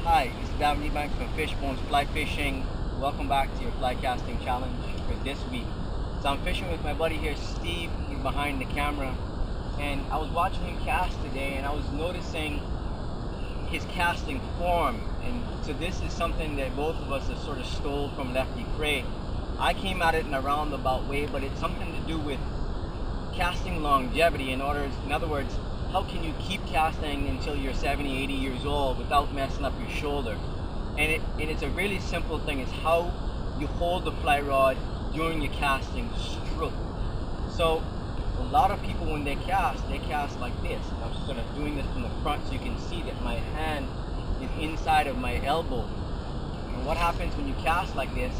Hi, this is Davin Ebanks from Fishbones Fly Fishing. Welcome back to your fly casting challenge for this week. So I'm fishing with my buddy here, Steve. He's behind the camera. And I was watching him cast today and I was noticing his casting form. And so this is something that both of us have sort of stole from Lefty Cray. I came at it in a roundabout way, but it's something to do with casting longevity. In other words, how can you keep casting until you're 70, 80 years old without messing up your shoulder? And it's a really simple thing. It's how you hold the fly rod during your casting stroke. So a lot of people, when they cast like this. And I'm sort of doing this from the front so you can see that my hand is inside of my elbow. And what happens when you cast like this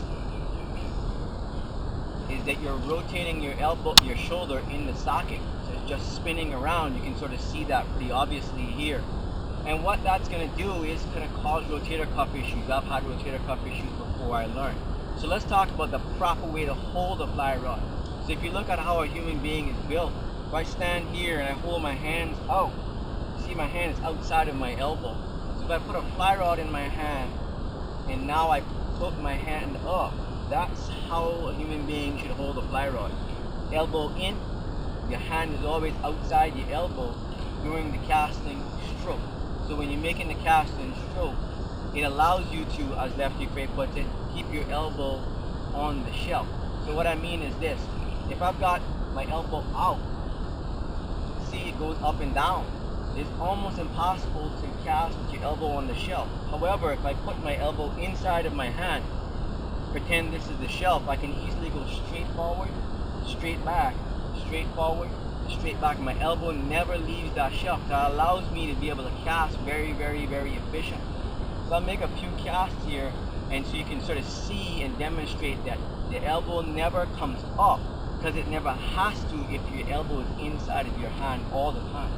is that you're rotating your elbow, your shoulder in the socket. So it's just spinning around. You can sort of see that pretty obviously here. And what that's going to do is going to cause rotator cuff issues. I've had rotator cuff issues before I learned. So let's talk about the proper way to hold a fly rod. So if you look at how a human being is built, if I stand here and I hold my hands out, you see my hand is outside of my elbow. So if I put a fly rod in my hand and now I put my hand up, that's how a human being should hold a fly rod. Elbow in, your hand is always outside your elbow during the casting stroke. So when you're making the casting stroke, it allows you to, as Lefty Cray puts it, keep your elbow on the shelf. So what I mean is this: if I've got my elbow out, see it goes up and down. It's almost impossible to cast with your elbow on the shelf. However, if I put my elbow inside of my hand, pretend this is the shelf, I can easily go straight forward, straight back, straight forward, straight back. My elbow never leaves that shelf. That allows me to be able to cast very, very, very efficient. So I'll make a few casts here, and so you can sort of see and demonstrate that the elbow never comes up, because it never has to if your elbow is inside of your hand all the time.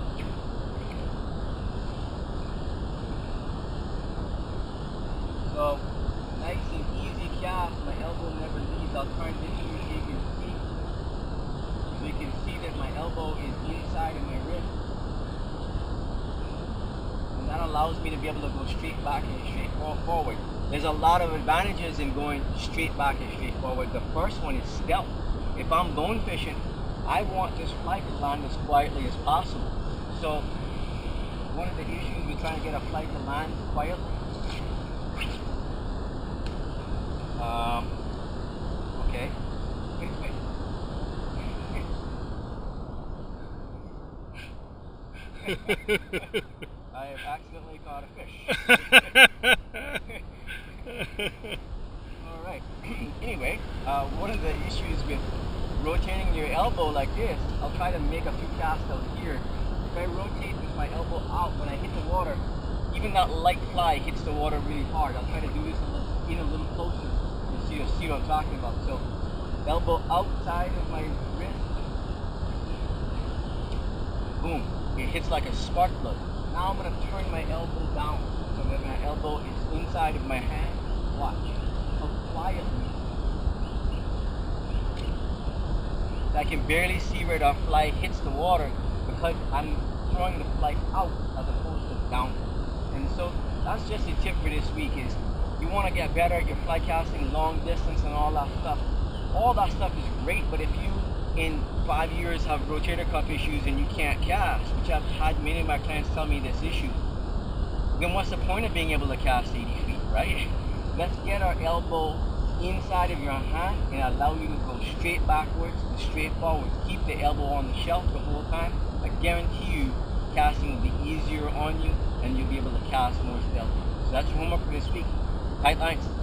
So nice and easy cast, my elbow never leaves. I'll turn this so you can see. So you can see that my elbow is inside of my wrist. And that allows me to be able to go straight back and straight forward. There's a lot of advantages in going straight back and straight forward. The first one is stealth. If I'm bone fishing, I want this fly to land as quietly as possible. So one of the issues with trying to get a fly to land quietly, okay. I have accidentally caught a fish. Alright. Anyway, one of the issues with rotating your elbow like this, I'll try to make a few casts out here. If I rotate with my elbow out, when I hit the water, even that light fly hits the water really hard. I'll try to do this a little closer. You'll see what I'm talking about. So, elbow outside of my wrist. Boom. It hits like a spark plug. Now I'm going to turn my elbow down so that my elbow is inside of my hand. Watch how quietly. I can barely see where the fly hits the water because I'm throwing the fly out as opposed to down. And so that's just a tip for this week is you want to get better at your fly casting, long distance and all that stuff. All that stuff is great, but if you in 5 years have rotator cuff issues and you can't cast, which I've had many of my clients tell me this issue, then what's the point of being able to cast 80 feet, right? Let's get our elbow inside of your hand and allow you to go straight backwards and straight forward. Keep the elbow on the shelf the whole time. I guarantee you casting will be easier on you and you'll be able to cast more stealthy. So that's your homework for this week. Tight lines.